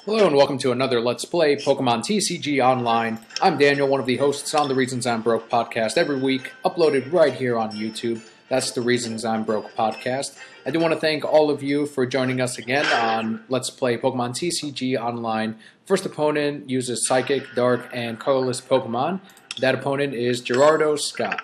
Hello and welcome to another Let's Play Pokemon TCG Online. I'm Daniel, one of the hosts on the Reasons I'm Broke podcast every week, uploaded right here on YouTube. That's the Reasons I'm Broke podcast. I do want to thank all of you for joining us again on Let's Play Pokemon TCG Online. First opponent uses Psychic, Dark, and Colorless Pokemon. That opponent is Gerardo Scott.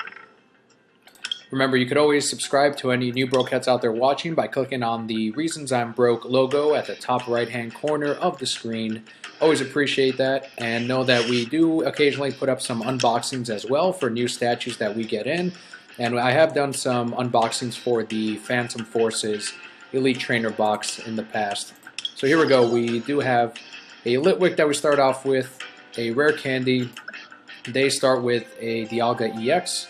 Remember, you could always subscribe to any new Brokeheads out there watching by clicking on the Reasons I'm Broke logo at the top right-hand corner of the screen. Always appreciate that, and know that we do occasionally put up some unboxings as well for new statues that we get in. And I have done some unboxings for the Phantom Forces Elite Trainer box in the past. So here we go. We do have a Litwick that we start off with, a Rare Candy. They start with a Dialga EX.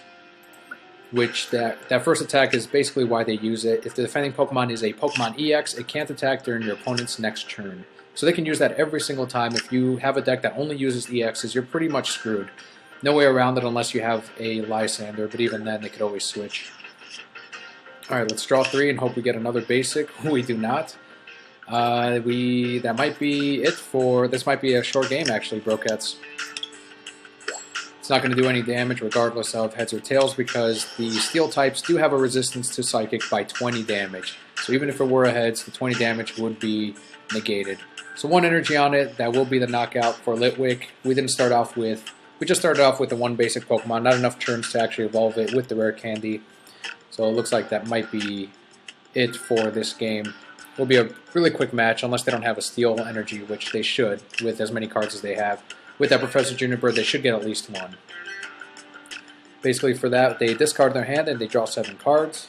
Which that first attack is basically why they use it. If the defending Pokemon is a Pokemon EX, it can't attack during your opponent's next turn. So they can use that every single time. If you have a deck that only uses EXs, you're pretty much screwed. No way around it unless you have a Lysander, but even then they could always switch. Alright, let's draw 3 and hope we get another basic. We do not. That might be it for... This might be a short game actually, Brokettes. It's not going to do any damage regardless of heads or tails because the steel types do have a resistance to psychic by 20 damage. So even if it were a heads, the 20 damage would be negated. So 1 energy on it, that will be the knockout for Litwick. We just started off with the 1 basic Pokemon, not enough turns to actually evolve it with the Rare Candy. So it looks like that might be it for this game. It'll be a really quick match unless they don't have a steel energy, which they should with as many cards as they have. With that Professor Junior Bird, they should get at least 1. Basically for that, they discard their hand and they draw 7 cards.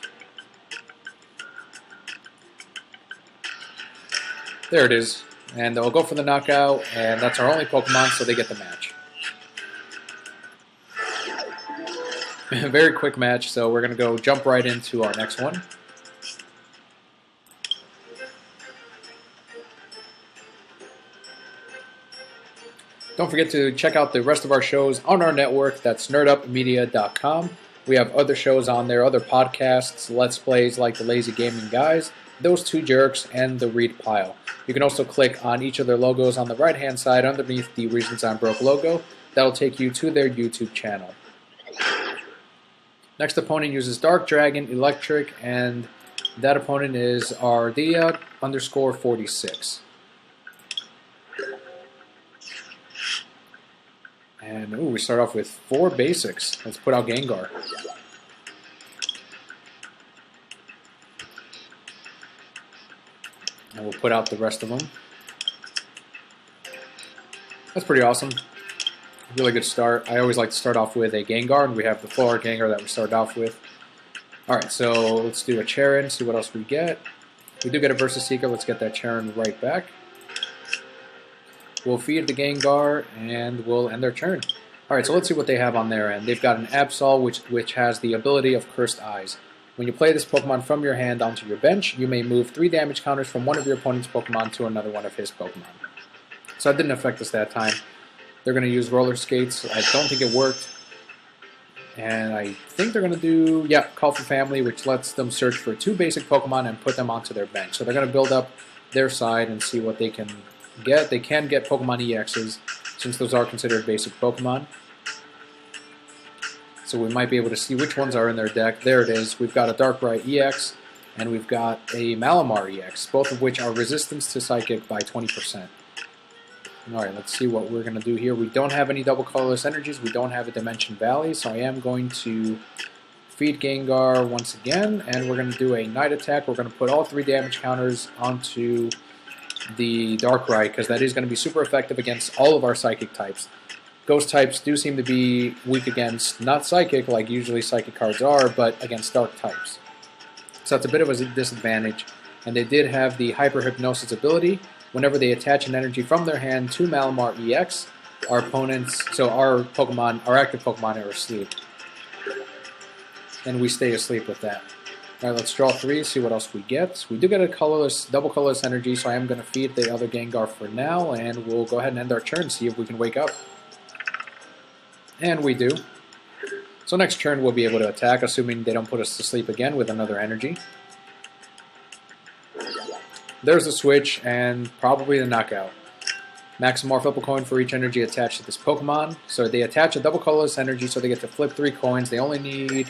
There it is. And they'll go for the knockout, and that's our only Pokemon, so they get the match. Very quick match, so we're going to go jump right into our next one. Don't forget to check out the rest of our shows on our network. That's nerdupmedia.com. We have other shows on there, other podcasts, Let's Plays like the Lazy Gaming Guys, Those Two Jerks, and The Read Pile. You can also click on each of their logos on the right-hand side underneath the Reasons I'm Broke logo. That'll take you to their YouTube channel. Next opponent uses Dark Dragon, Electric, and that opponent is Ardea_46. And ooh, we start off with 4 basics. Let's put out Gengar. And we'll put out the rest of them. That's pretty awesome. Really good start. I always like to start off with a Gengar, and we have the full Gengar that we started off with. Alright, so let's do a Charon, see what else we get. We do get a Versus Seeker. Let's get that Charon right back. We'll feed the Gengar, and we'll end their turn. Alright, so let's see what they have on their end. They've got an Absol, which has the ability of Cursed Eyes. When you play this Pokemon from your hand onto your bench, you may move 3 damage counters from one of your opponent's Pokemon to another one of his Pokemon. So that didn't affect us that time. They're going to use Roller Skates. I don't think it worked. And I think they're going to do, yeah, Call for Family, which lets them search for 2 basic Pokemon and put them onto their bench. So they're going to build up their side and see what they can get. They can get Pokemon EXs, since those are considered basic Pokemon. So we might be able to see which ones are in their deck. There it is. We've got a Darkrai EX, and we've got a Malamar EX, both of which are resistance to Psychic by 20%. Alright, let's see what we're going to do here. We don't have any double colorless energies. We don't have a Dimension Valley, so I am going to feed Gengar once again, and we're going to do a Night Attack. We're going to put all 3 damage counters onto the Darkrai, because that is going to be super effective against all of our Psychic types. Ghost types do seem to be weak against, not Psychic like usually Psychic cards are, but against Dark types. So that's a bit of a disadvantage. And they did have the Hyper Hypnosis ability. Whenever they attach an energy from their hand to Malamar EX, our opponents, so our Pokemon, our active Pokemon are asleep. And we stay asleep with that. Alright, let's draw 3, see what else we get. We do get a double colorless energy, so I am going to feed the other Gengar for now, and we'll go ahead and end our turn, see if we can wake up. And we do. So next turn we'll be able to attack, assuming they don't put us to sleep again with another energy. There's the switch, and probably the knockout. Maximum flip a coin for each energy attached to this Pokemon. So they attach a double colorless energy, so they get to flip 3 coins. They only need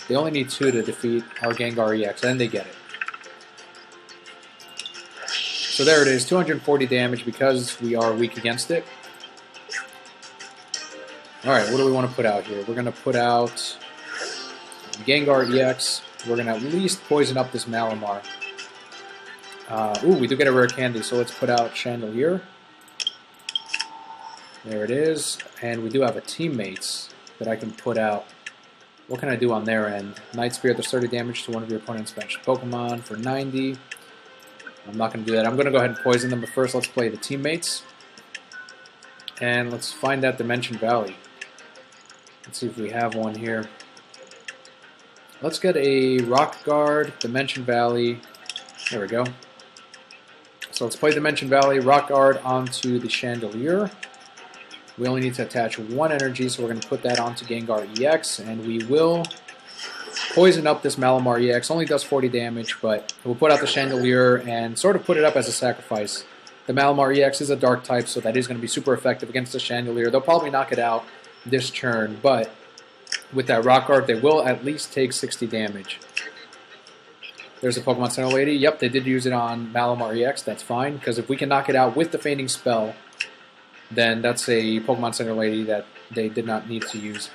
2 to defeat our Gengar EX, and they get it. So there it is, 240 damage because we are weak against it. Alright, what do we want to put out here? We're going to put out Gengar EX. We're going to at least poison up this Malamar. Ooh, we do get a rare candy, so let's put out Chandelier. There it is. And we do have a Teammates that I can put out. What can I do on their end? Night Spirit does 30 damage to one of your opponent's benched Pokemon for 90. I'm not going to do that. I'm going to go ahead and poison them, but first let's play the Teammates. And let's find that Dimension Valley. Let's see if we have one here. Let's get a Rock Guard, Dimension Valley. There we go. So let's play Dimension Valley, Rock Guard onto the Chandelier. We only need to attach 1 energy, so we're going to put that onto Gengar EX, and we will poison up this Malamar EX. Only does 40 damage, but we'll put out the Chandelier and sort of put it up as a sacrifice. The Malamar EX is a Dark type, so that is going to be super effective against the Chandelier. They'll probably knock it out this turn, but with that Rock Guard, they will at least take 60 damage. There's a Pokemon Center Lady. Yep, they did use it on Malamar EX. That's fine, because if we can knock it out with the Fainting Spell, then that's a Pokemon Center Lady that they did not need to use.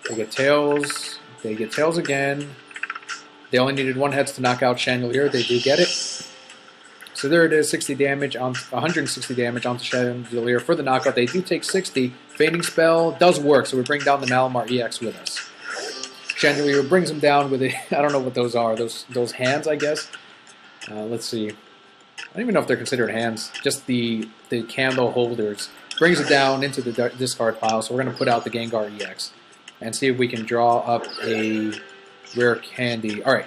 They get Tails. They get Tails again. They only needed 1 Heads to knock out Chandelier. They do get it. So there it is, 60 damage on 160 damage onto Chandelier for the knockout. They do take 60. Fainting Spell does work, so we bring down the Malamar EX with us. Chandelier brings him down with a, I don't know what those are. Those hands, I guess. Let's see. I don't even know if they're considered hands. Just the candle holders. Brings it down into the discard pile. So we're going to put out the Gengar EX and see if we can draw up a rare candy. All right.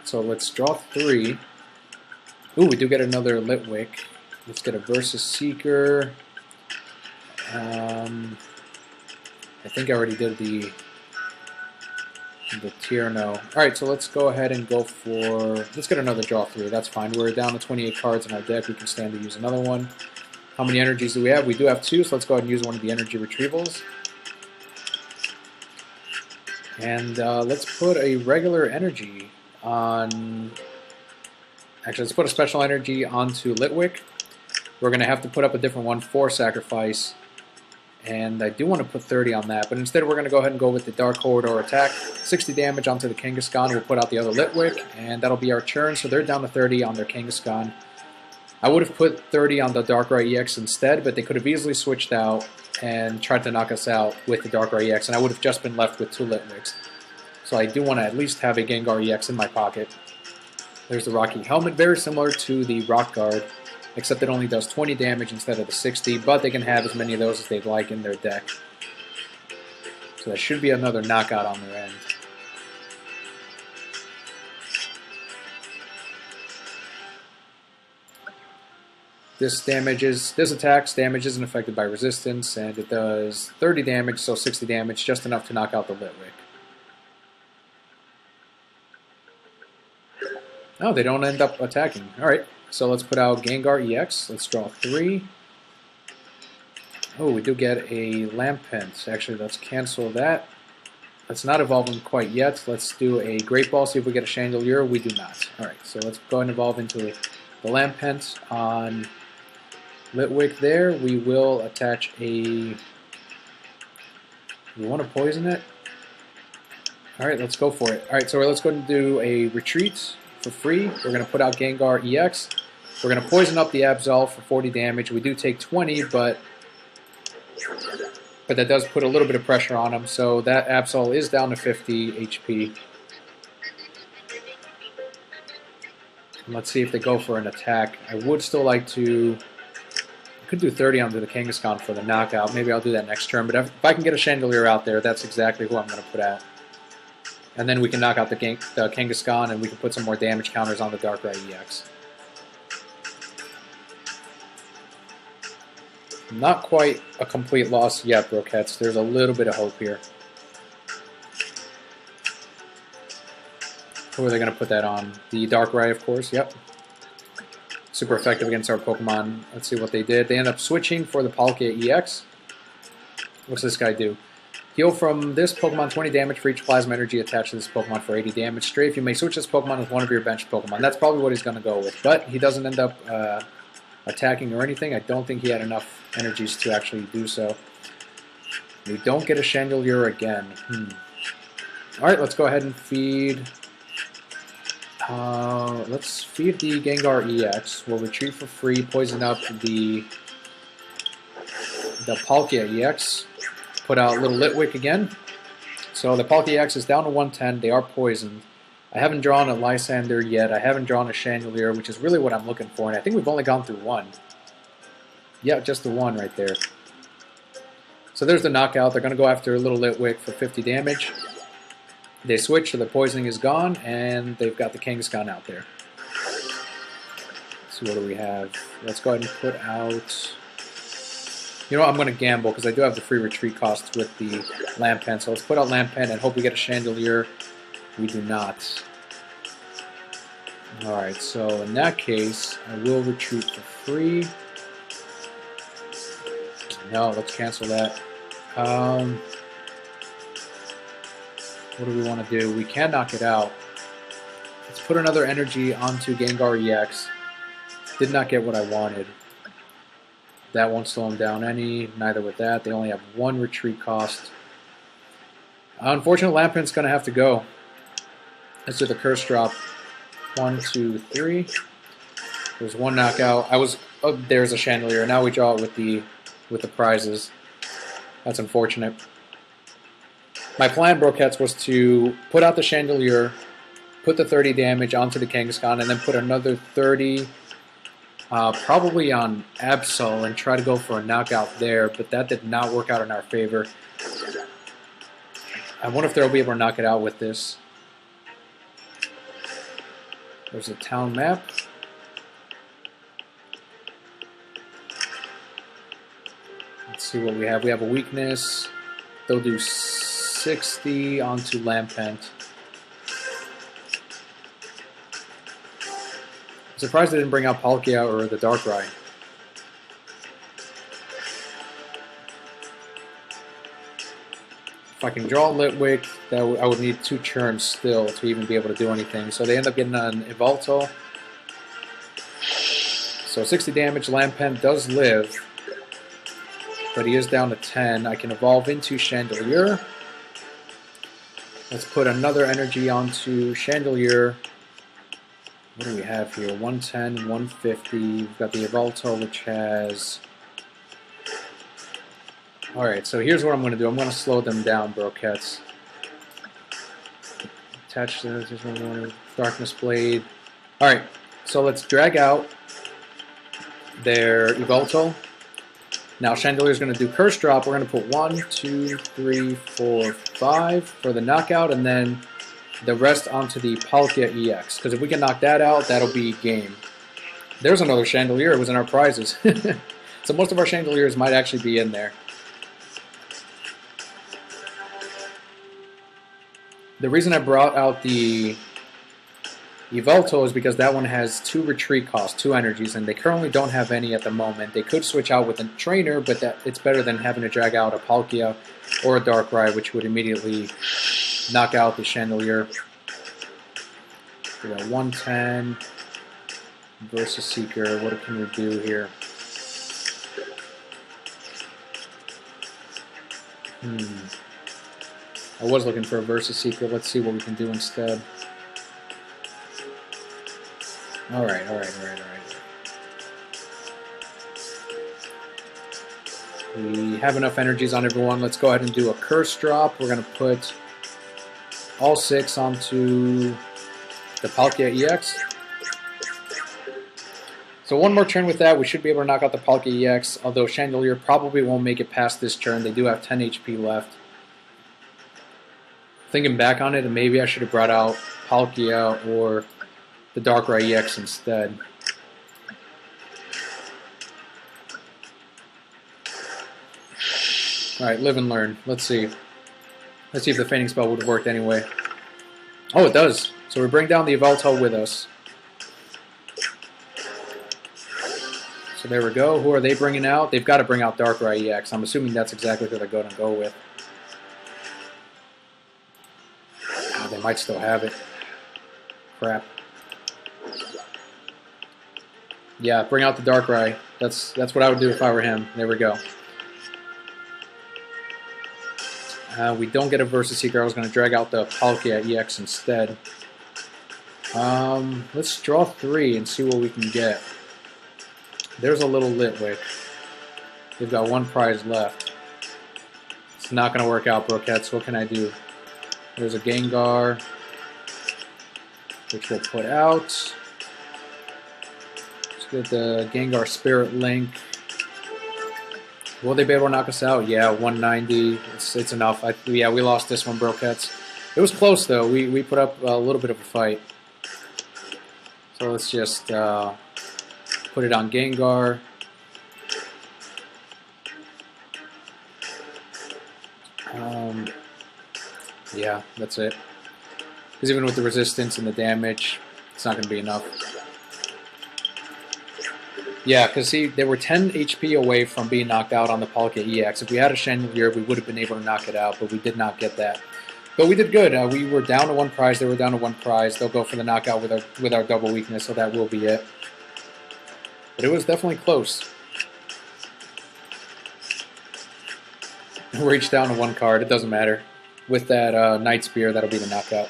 So let's draw 3. Ooh, we do get another Litwick. Let's get a Versus Seeker. I think I already did the Tierno. Alright, so let's go ahead and go for... Let's get another draw 3. That's fine. We're down to 28 cards in our deck. We can stand to use another one. How many energies do we have? We do have 2, so let's go ahead and use one of the energy retrievals. And let's put a regular energy on... Actually, let's put a special energy onto Litwick. We're going to have to put up a different one for sacrifice. And I do want to put 30 on that, but instead we're going to go ahead and go with the Dark Corridor attack. 60 damage onto the Kangaskhan. We'll put out the other Litwick, and that'll be our turn. So they're down to 30 on their Kangaskhan. I would have put 30 on the Darkrai EX instead, but they could have easily switched out and tried to knock us out with the Darkrai EX, and I would have just been left with 2 Litwicks. So I do want to at least have a Gengar EX in my pocket. There's the Rocky Helmet, very similar to the Rock Guard, except it only does 20 damage instead of the 60, but they can have as many of those as they'd like in their deck. So that should be another knockout on their end. This attack's damage isn't affected by resistance, and it does 30 damage, so 60 damage, just enough to knock out the Litwick. Oh, they don't end up attacking. Alright, so let's put out Gengar EX. Let's draw 3. Oh, we do get a Lampent. Actually, let's cancel that. Let's not evolve him quite yet. Let's do a Great Ball, see if we get a Chandelier. We do not. Alright, so let's go ahead and evolve into the Lampent on Litwick there. We will attach a... We want to poison it? Alright, let's go for it. Alright, so let's go and do a Retreat for free. We're going to put out Gengar EX. We're going to poison up the Absol for 40 damage. We do take 20, but that does put a little bit of pressure on him, so that Absol is down to 50 HP. And let's see if they go for an attack. I would still like to... I could do 30 onto the Kangaskhan for the knockout. Maybe I'll do that next turn, but if I can get a Chandelier out there, that's exactly who I'm going to put out. And then we can knock out the Kangaskhan, and we can put some more damage counters on the Darkrai EX. Not quite a complete loss yet, Brokettes. There's a little bit of hope here. Who are they going to put that on? The Darkrai, of course, yep. super effective against our Pokemon. Let's see what they did. They end up switching for the Palkia EX. What's this guy do? Heal from this Pokemon 20 damage for each plasma energy attached to this Pokemon for 80 damage. Strafe, you may switch this Pokemon with one of your bench Pokemon. That's probably what he's going to go with. But he doesn't end up attacking or anything. I don't think he had enough energies to actually do so. We don't get a Chandelier again. Alright, let's go ahead and feed... let's feed the Gengar EX. We'll retreat for free, poison up the Palkia EX. Put out Little Litwick again. So the Palkia EX is down to 110. They are poisoned. I haven't drawn a Lysander yet. I haven't drawn a Chandelier, which is really what I'm looking for. And I think we've only gone through one. Yeah, just the one right there. So there's the knockout. They're going to go after Little Litwick for 50 damage. They switch, so the poisoning is gone, and they've got the Kangaskhan out there. So what do we have? Let's go ahead and put out... You know what, I'm going to gamble, because I do have the free retreat costs with the Lampen. So let's put out Lampen and hope we get a Chandelier. We do not. Alright, so in that case, I will retreat for free. No, let's cancel that. What do we want to do? We can knock it out. Let's put another energy onto Gengar EX. Did not get what I wanted. That won't slow them down any. Neither with that. They only have one retreat cost. Unfortunately, Lampen's going to have to go. Let's do the Curse Drop. 1, 2, 3. There's one knockout. Oh, there's a Chandelier. Now we draw it with the prizes. That's unfortunate. My plan, Brokettes, was to put out the Chandelier, put the 30 damage onto the Kangaskhan, and then put another 30 probably on Absol and try to go for a knockout there, but that did not work out in our favor. I wonder if they'll be able to knock it out with this. There's a town map. Let's see what we have. We have a weakness. They'll do 60 onto Lampent. I'm surprised they didn't bring out Palkia or the Darkrai. If I can draw Litwick, I would need 2 turns still to even be able to do anything. So they end up getting an Yveltal. So 60 damage. Lampent does live, but he is down to 10. I can evolve into Chandelier. Let's put another energy onto Chandelier. What do we have here? 110, 150. We've got the Yveltal, which has... Alright, so here's what I'm going to do. I'm going to slow them down, Brokettes. Attach the Darkness Blade. Alright, so let's drag out their Yveltal. Now Chandelier's going to do Curse Drop. We're going to put 1, 2, 3, 4, 5 for the knockout, and then the rest onto the Palkia EX. Because if we can knock that out, that'll be game. There's another Chandelier. It was in our prizes. So most of our Chandeliers might actually be in there. The reason I brought out the Yveltal is because that one has 2 retreat costs, 2 energies, and they currently don't have any at the moment. They could switch out with a trainer, but it's better than having to drag out a Palkia or a Darkrai, which would immediately knock out the Chandelier. We got 110 versus Seeker. What can we do here? I was looking for a versus Seeker. Let's see what we can do instead. Alright. We have enough energies on everyone. Let's go ahead and do a Curse Drop. We're going to put all 6 onto the Palkia EX. So one more turn with that, we should be able to knock out the Palkia EX, although Chandelier probably won't make it past this turn. They do have 10 HP left. Thinking back on it, maybe I should have brought out Palkia or the Darkrai EX instead. Alright, live and learn. Let's see. Let's see if the Fainting Spell would have worked anyway. Oh, it does. So we bring down the Yveltal with us. So there we go. Who are they bringing out? They've got to bring out Darkrai EX. I'm assuming that's exactly who they're going to go with. Oh, they might still have it. Crap. Yeah, bring out the Darkrai. That's what I would do if I were him. There we go. We don't get a Versus Seeker. I was going to drag out the Palkia EX instead. Let's draw 3 and see what we can get. There's a little Litwick. They've got 1 prize left. It's not going to work out, Brokettes. What can I do? There's a Gengar, which we'll put out. Let's get the Gengar Spirit Link. Will they be able to knock us out? Yeah, 190. It's enough. Yeah, we lost this one, Brokettes. It was close, though. We put up a little bit of a fight. So let's just put it on Gengar. Yeah, that's it. Because even with the resistance and the damage, it's not going to be enough. Yeah, because see, they were 10 HP away from being knocked out on the Palkia EX. If we had a Chandelier, we would have been able to knock it out, but we did not get that. But we did good. We were down to 1 prize. They were down to 1 prize. They'll go for the knockout with our double weakness, so that will be it. But it was definitely close. We're each down to 1 card. It doesn't matter. With that Night Spear, that'll be the knockout.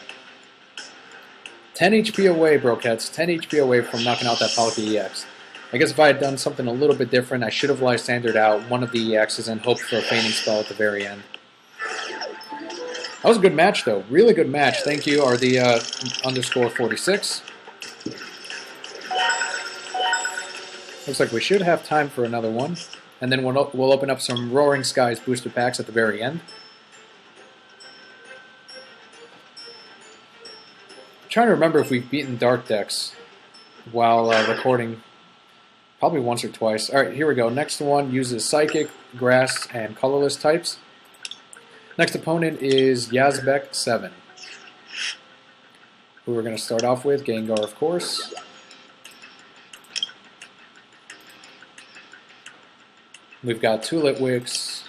10 HP away, Brokettes. 10 HP away from knocking out that Palkia EX. I guess if I had done something a little bit different, I should have Lysandered out one of the EXs and hoped for a Feigning Spell at the very end. That was a good match, though. Really good match. Thank you, RD_46. Looks like we should have time for another one. And then we'll open up some Roaring Skies booster packs at the very end. I'm trying to remember if we've beaten Dark decks while recording. Probably once or twice. Alright, here we go. Next one uses Psychic, Grass, and Colorless types. Next opponent is Yazbek7, who we're going to start off with. Gengar, of course. We've got 2 Litwicks.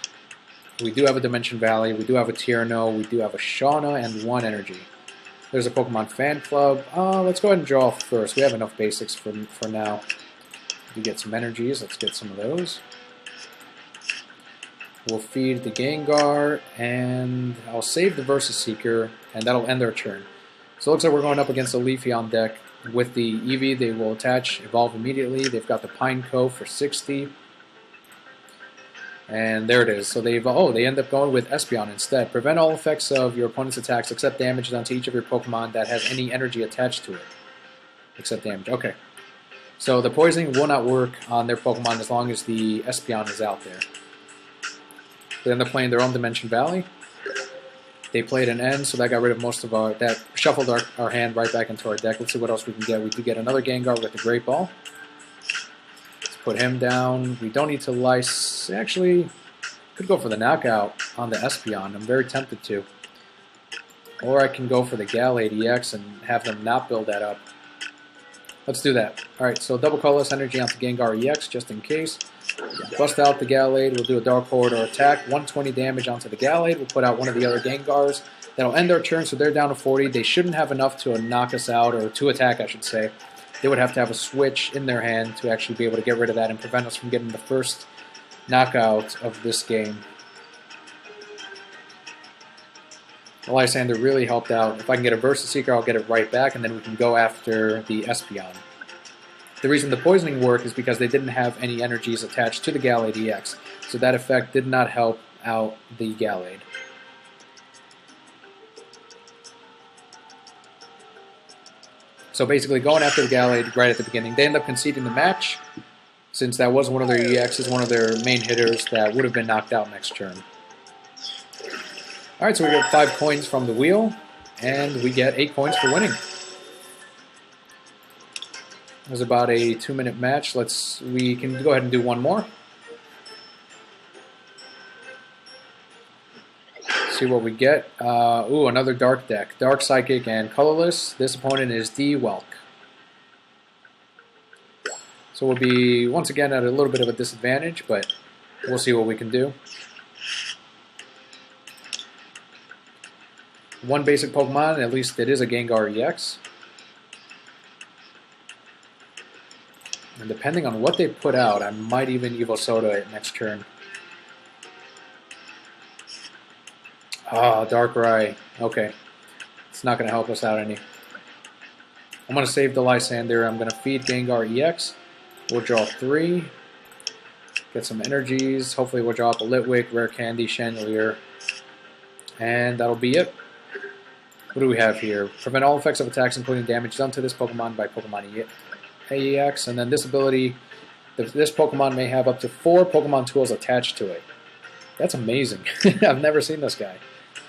We do have a Dimension Valley. We do have a Tierno. We do have a Shauna and 1 Energy. There's a Pokemon Fan Club. Let's go ahead and draw first. We have enough basics for now. We get some energies. Let's get some of those. We'll feed the Gengar, and I'll save the Versus Seeker, and that'll end our turn. So it looks like we're going up against a Leafeon deck. With the Eevee, they will attach, evolve immediately. They've got the Pineco for 60. And there it is. So they end up going with Espeon instead. Prevent all effects of your opponent's attacks except damage done to each of your Pokemon that has any energy attached to it. Except damage. Okay. So the poisoning will not work on their Pokemon as long as the Espeon is out there. They end up playing their own Dimension Valley. They played an N, so that got rid of most of that shuffled our hand right back into our deck. Let's see what else we can get. We do get another Gengar with the Great Ball. Let's put him down. We don't need to lice. Actually, could go for the knockout on the Espeon. I'm very tempted to. Or I can go for the Gallade EX and have them not build that up. Let's do that. Alright, so double colorless energy onto Gengar EX just in case. Bust out the Gallade. We'll do a Dark Corridor attack. 120 damage onto the Gallade. We'll put out one of the other Gengars. That'll end our turn, so they're down to 40. They shouldn't have enough to knock us out, or to attack, I should say. They would have to have a switch in their hand to actually be able to get rid of that and prevent us from getting the first knockout of this game. Lysander really helped out. If I can get a Versus Seeker, I'll get it right back, and then we can go after the Espeon. The reason the poisoning worked is because they didn't have any energies attached to the Gallade EX, so that effect did not help out the Gallade. So basically going after the Gallade right at the beginning. They end up conceding the match, since that was one of their EXs, one of their main hitters that would have been knocked out next turn. Alright, so we get 5 coins from the wheel, and we get 8 coins for winning. It was about a 2-minute match. We can go ahead and do one more. See what we get. Another Dark deck. Dark, Psychic, and Colorless. This opponent is D. Welk. So we'll be, once again, at a little bit of a disadvantage, but we'll see what we can do. One basic Pokemon, at least it is a Gengar EX. And depending on what they put out, I might even Evo Soda it next turn. Ah, Darkrai. Okay. It's not going to help us out any. I'm going to save the Lysander. I'm going to feed Gengar EX. We'll draw 3. Get some energies. Hopefully we'll draw up a Litwick, Rare Candy, Chandelier. And that'll be it. What do we have here? Prevent all effects of attacks, including damage done to this Pokemon by Pokemon EX. And then this ability, this Pokemon may have up to 4 Pokemon tools attached to it. That's amazing. I've never seen this guy.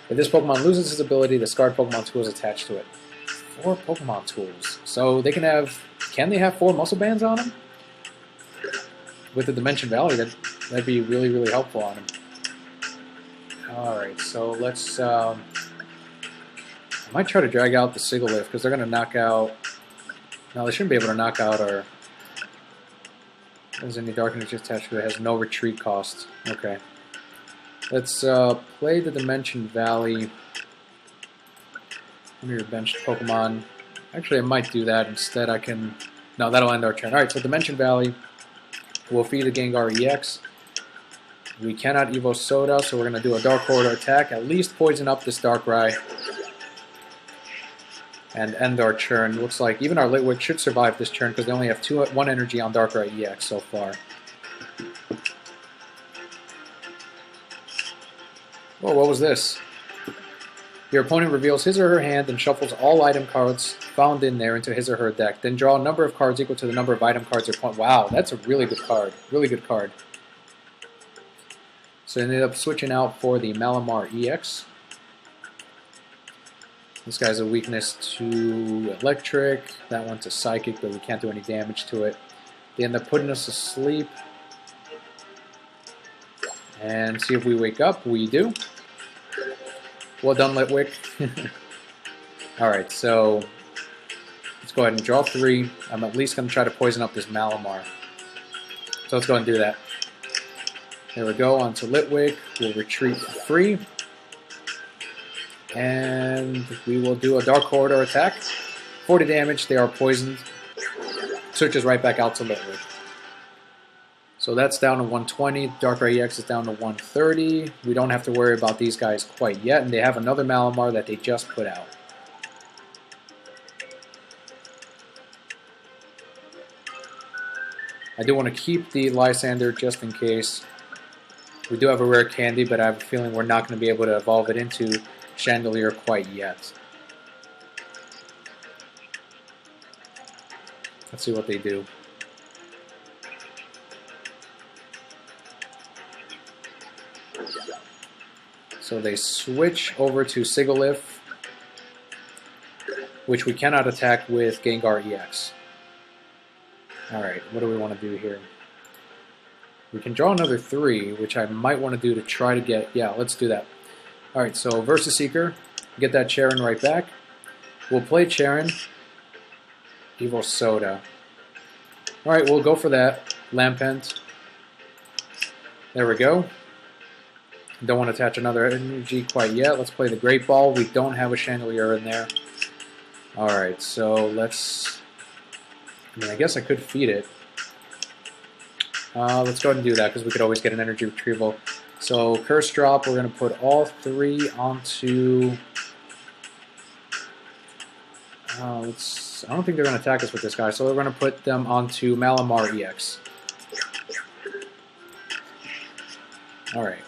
If this Pokemon loses its ability, discard Pokemon tools attached to it. 4 Pokemon tools. So they can have, can they have 4 muscle bands on them? With the Dimension Valley, that'd be really, really helpful on him. Alright, so let's, I might try to drag out the Sigilyph, because they're going to knock out, no, they shouldn't be able to knock out our, there's any Dark Energy attached to it, has no retreat cost. Okay. Let's play the Dimension Valley under your benched Pokemon. Actually, I might do that. Instead, I can... No, that'll end our turn. Alright, so Dimension Valley. We'll feed the Gengar EX. We cannot Evo Soda, so we're going to do a Dark Corridor attack. At least poison up this Darkrai. And end our turn. Looks like even our Litwick should survive this turn because they only have 1 energy on Darkrai EX so far. Whoa, what was this? Your opponent reveals his or her hand and shuffles all item cards found in there into his or her deck. Then draw a number of cards equal to the number of item cards or point. Wow, that's a really good card. Really good card. So I ended up switching out for the Malamar EX. This guy's a weakness to Electric. That one's a Psychic, but we can't do any damage to it. They end up putting us to sleep. And see if we wake up. We do. Well done, Litwick. Alright, so let's go ahead and draw 3. I'm at least going to try to poison up this Malamar. So let's go ahead and do that. There we go, onto Litwick. We'll retreat for free. And we will do a Dark Corridor attack. 40 damage, they are poisoned. Switches right back out to Litwick. So that's down to 120. Darkrai EX is down to 130. We don't have to worry about these guys quite yet. And they have another Malamar that they just put out. I do want to keep the Lysander just in case. We do have a Rare Candy, but I have a feeling we're not going to be able to evolve it into Chandelier quite yet. Let's see what they do. So they switch over to Sigilyph, which we cannot attack with Gengar EX. Alright, what do we want to do here? We can draw another 3, which I might want to do to try to get... Yeah, let's do that. Alright, so Versus Seeker, get that Charon right back. We'll play Charon. Evo Soda. Alright, we'll go for that. Lampent. There we go. Don't want to attach another energy quite yet. Let's play the Great Ball. We don't have a Chandelier in there. Alright, so let's... I mean, I guess I could feed it. Let's go ahead and do that, because we could always get an energy retrieval. So, Curse Drop, we're going to put all 3 onto... I don't think they're going to attack us with this guy, so we're going to put them onto Malamar EX. Alright.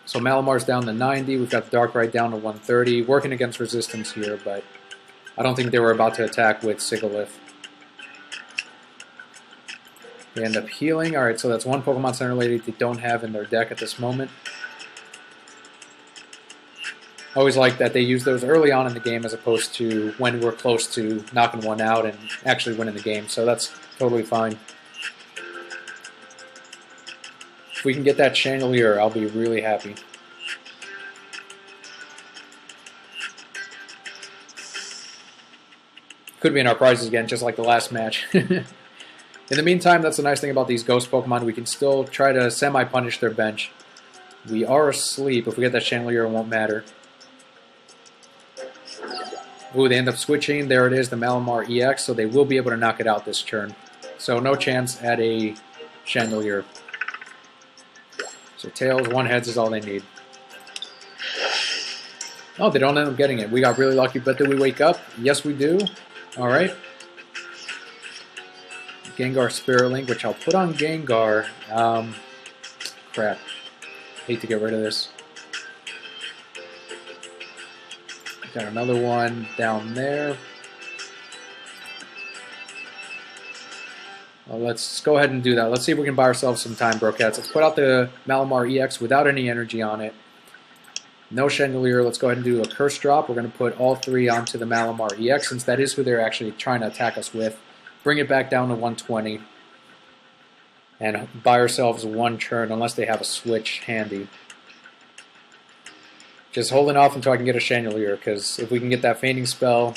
So Malamar's down to 90, we've got the Darkrai down to 130, working against resistance here, but I don't think they were about to attack with Sigilyph. They end up healing. Alright, so that's one Pokemon Center Lady they don't have in their deck at this moment. I always like that they use those early on in the game as opposed to when we're close to knocking one out and actually winning the game, so that's totally fine. If we can get that Chandelier, I'll be really happy. Could be in our prizes again, just like the last match. In the meantime, that's the nice thing about these ghost Pokemon. We can still try to semi-punish their bench. We are asleep. If we get that Chandelier, it won't matter. Ooh, they end up switching. There it is, the Malamar EX, so they will be able to knock it out this turn. So no chance at a Chandelier. So tails, 1 heads is all they need. Oh, they don't end up getting it. We got really lucky, but did we wake up? Yes, we do. All right. Gengar Spirit Link, which I'll put on Gengar. Crap. Hate to get rid of this. Got another one down there. Well, let's go ahead and do that. Let's see if we can buy ourselves some time, Brocats. Let's put out the Malamar EX without any energy on it. No Chandelier. Let's go ahead and do a Curse Drop. We're going to put all 3 onto the Malamar EX, since that is who they're actually trying to attack us with. Bring it back down to 120. And buy ourselves 1 turn, unless they have a switch handy. Just holding off until I can get a Chandelier, because if we can get that Fainting Spell,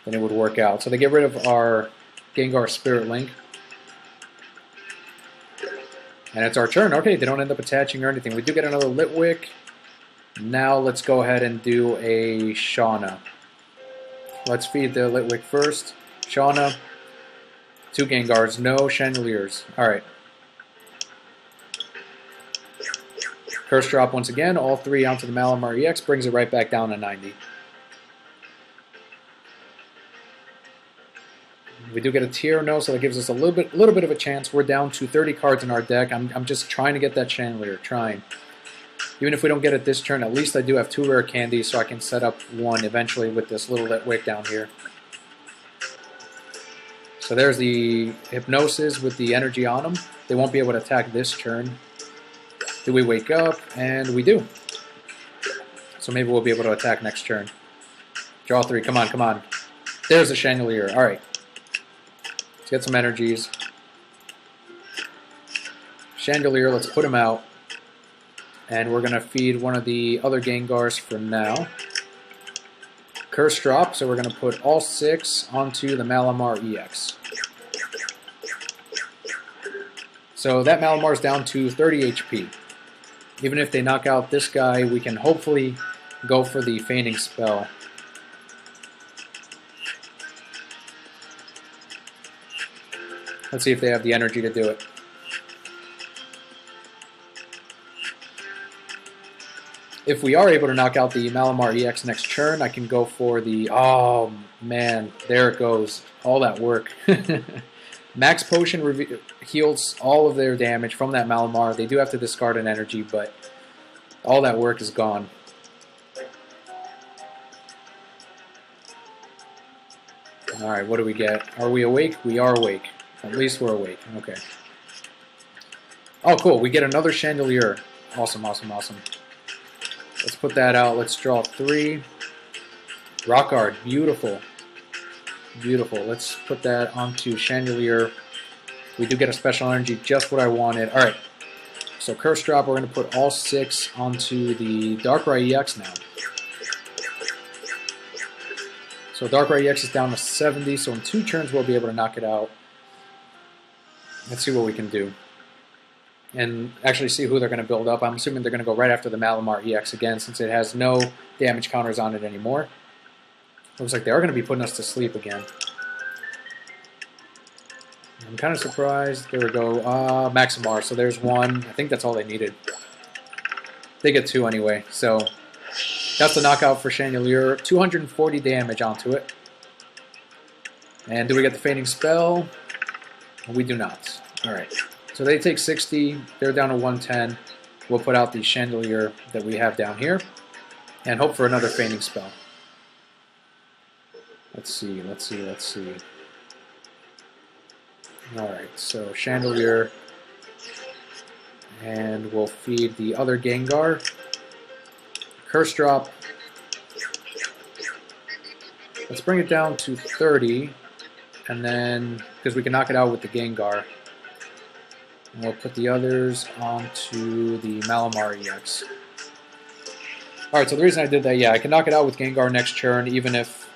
then it would work out. So they get rid of our Gengar Spirit Link. And it's our turn. Okay, they don't end up attaching or anything. We do get another Litwick. Now let's go ahead and do a Shauna. Let's feed the Litwick first. Shauna. 2 Gengars. No Chandeliers. Alright. Curse Drop once again. All 3 onto the Malamar EX. Brings it right back down to 90. We do get a Tierno, so that gives us a little bit of a chance. We're down to 30 cards in our deck. I'm just trying to get that Chandelier. Trying. Even if we don't get it this turn, at least I do have 2 rare candies, so I can set up 1 eventually with this little Litwick down here. So there's the Hypnosis with the energy on them. They won't be able to attack this turn. Do we wake up? And we do. So maybe we'll be able to attack next turn. Draw 3. Come on, come on. There's the Chandelier. All right. Let's get some energies. Chandelier, let's put him out. And we're going to feed one of the other Gengars for now. Curse Drop, so we're going to put all 6 onto the Malamar EX. So that Malamar's down to 30 HP. Even if they knock out this guy, we can hopefully go for the Fainting Spell. Let's see if they have the energy to do it. If we are able to knock out the Malamar EX next turn, I can go for the... Oh, man. There it goes. All that work. Max Potion heals all of their damage from that Malamar. They do have to discard an energy, but all that work is gone. Alright, what do we get? Are we awake? We are awake. At least we're awake. Okay. Oh, cool. We get another Chandelier. Awesome, awesome, awesome. Let's put that out. Let's draw 3. Rock Guard. Beautiful. Beautiful. Let's put that onto Chandelier. We do get a special energy, just what I wanted. Alright. So Curse Drop, we're going to put all 6 onto the Darkrai EX now. So Darkrai EX is down to 70, so in 2 turns we'll be able to knock it out. Let's see what we can do. And actually see who they're going to build up. I'm assuming they're going to go right after the Malamar EX again, since it has no damage counters on it anymore. Looks like they are going to be putting us to sleep again. I'm kind of surprised. There we go. Maximar. So there's 1. I think that's all they needed. They get 2 anyway. So that's the knockout for Chandelier. 240 damage onto it. And do we get the Fainting Spell? We do not. Alright. So they take 60. They're down to 110. We'll put out the Chandelier that we have down here. And hope for another Fainting Spell. Let's see, let's see, let's see. Alright, so Chandelier. And we'll feed the other Gengar. Curse Drop. Let's bring it down to 30. And then, because we can knock it out with the Gengar. And we'll put the others onto the Malamar EX. Alright, so the reason I did that, yeah, I can knock it out with Gengar next turn, even if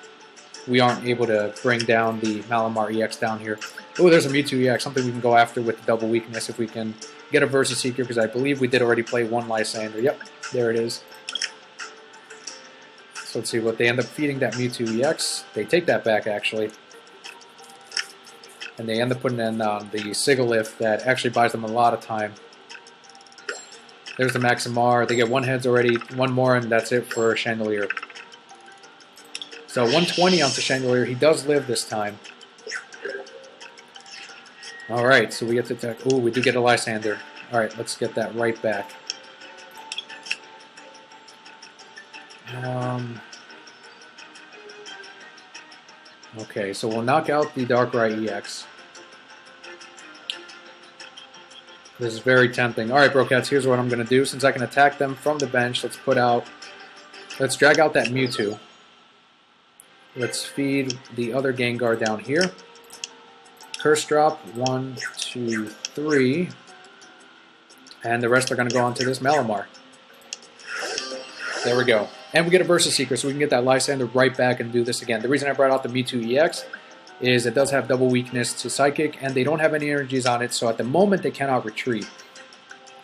we aren't able to bring down the Malamar EX down here. Oh, there's a Mewtwo EX, something we can go after with the double weakness if we can get a Versus Seeker, because I believe we did already play one Lysander. Yep, there it is. So let's see what they end up feeding that Mewtwo EX. They take that back, actually. And they end up putting in the Sigilyph that actually buys them a lot of time. There's the Maximar. They get one heads already, one more, and that's it for Chandelier. So 120 onto Chandelier. He does live this time. Alright, so we get to attack. Ooh, we do get a Lysander. Alright, let's get that right back. Okay, so we'll knock out the Darkrai EX. This is very tempting. Alright, Brocats, here's what I'm going to do. Since I can attack them from the bench, let's drag out that Mewtwo. Let's feed the other Gengar down here. Curse Drop, 1, 2, 3. And the rest are going to go onto this Malamar. There we go. And we get a Versus Seeker, so we can get that Lysander right back and do this again. The reason I brought out the Mewtwo EX is it does have double weakness to Psychic, and they don't have any energies on it, so at the moment they cannot retreat.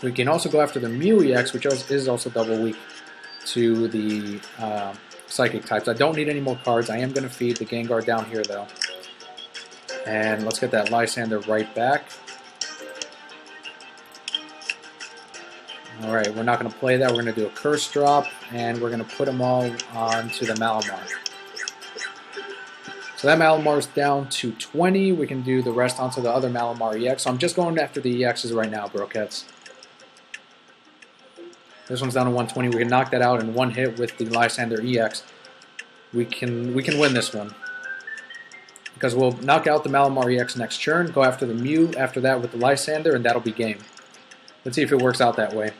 We can also go after the Mew EX, which is also double weak to the Psychic types. I don't need any more cards. I am going to feed the Gengar down here, though. And let's get that Lysander right back. Alright, we're not going to play that. We're going to do a Curse Drop, and we're going to put them all onto the Malamar. So that Malamar's down to 20. We can do the rest onto the other Malamar EX. So I'm just going after the EXs right now, Brocats. This one's down to 120. We can knock that out in one hit with the Lysander EX. We can win this one. Because we'll knock out the Malamar EX next turn, go after the Mew after that with the Lysander, and that'll be game. Let's see if it works out that way.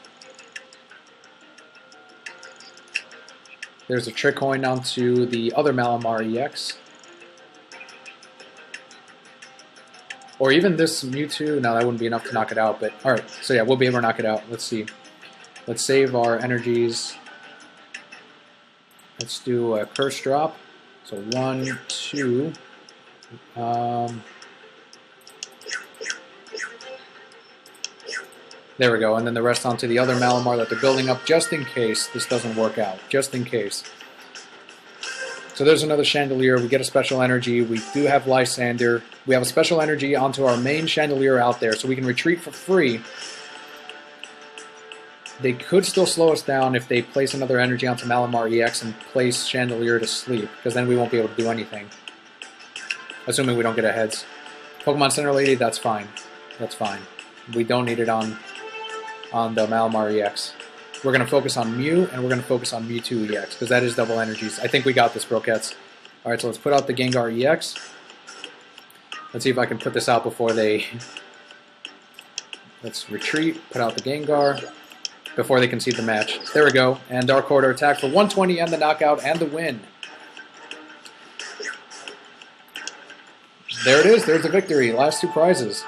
There's a Trick Coin onto the other Malamar EX. Or even this Mewtwo. No, that wouldn't be enough to knock it out. But alright, so yeah, we'll be able to knock it out. Let's see. Let's save our energies. Let's do a Curse Drop. So 1, 2. There we go. And then the rest onto the other Malamar that they're building up just in case this doesn't work out. Just in case. So there's another Chandelier. We get a special energy. We do have Lysander. We have a special energy onto our main Chandelier out there, so we can retreat for free. They could still slow us down if they place another energy onto Malamar EX and place Chandelier to sleep, because then we won't be able to do anything. Assuming we don't get a heads. Pokemon Center Lady, that's fine. That's fine. We don't need it on the Malamar EX. We're going to focus on Mew, and we're going to focus on Mewtwo EX, because that is double energies. I think we got this, Brocats. Alright, so let's put out the Gengar EX. Let's see if I can put this out before they... Let's retreat, put out the Gengar, before they concede the match. There we go. And Dark Order attack for 120 and the knockout and the win. There it is. There's the victory. Last two prizes.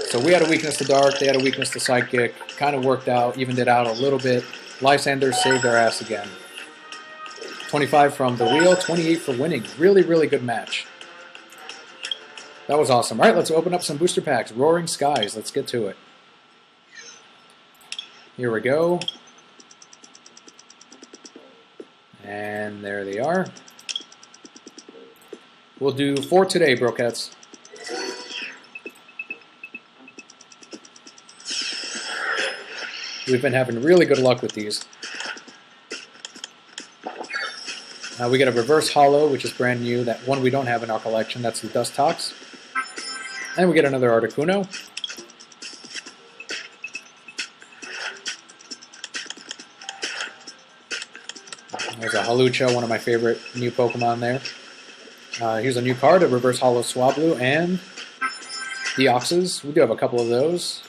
So we had a weakness to Dark, they had a weakness to Psychic. Kind of worked out, evened it out a little bit. Lysander saved their ass again. 25 from the wheel, 28 for winning. Really, really good match. That was awesome. All right, let's open up some booster packs. Roaring Skies. Let's get to it. Here we go. And there they are. We'll do 4 today, Brocats. We've been having really good luck with these. We get a reverse holo, which is brand new. That one we don't have in our collection. That's the Dustox. And we get another Articuno. There's a Halucha, one of my favorite new Pokemon there. Here's a new card, a reverse holo Swablu, and Deoxys. We do have a couple of those.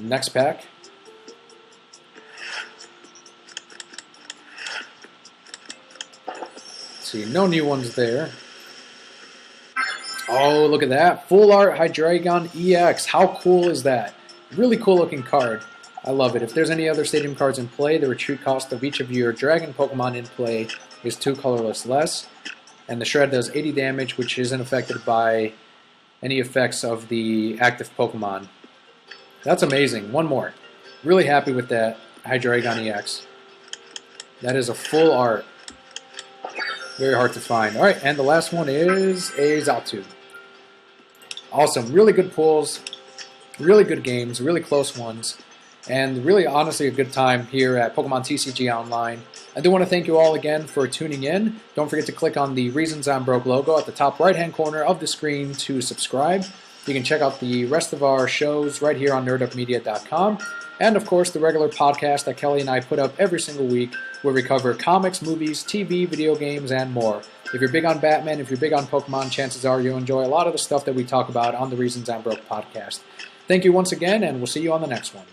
Next pack. See, no new ones there. Oh, look at that. Full Art Hydreigon EX. How cool is that? Really cool looking card. I love it. If there's any other stadium cards in play, the retreat cost of each of your dragon Pokemon in play is 2 colorless less. And the shred does 80 damage, which isn't affected by any effects of the active Pokemon. That's amazing. One more. Really happy with that Hydreigon EX. That is a full art. Very hard to find. Alright, and the last one is a Xatu. Awesome. Really good pulls. Really good games. Really close ones. And really, honestly, a good time here at Pokemon TCG Online. I do want to thank you all again for tuning in. Don't forget to click on the Reasons I'm Broke logo at the top right-hand corner of the screen to subscribe. You can check out the rest of our shows right here on nerdupmedia.com. And, of course, the regular podcast that Kelly and I put up every single week where we cover comics, movies, TV, video games, and more. If you're big on Batman, if you're big on Pokemon, chances are you'll enjoy a lot of the stuff that we talk about on the Reasons I'm Broke podcast. Thank you once again, and we'll see you on the next one.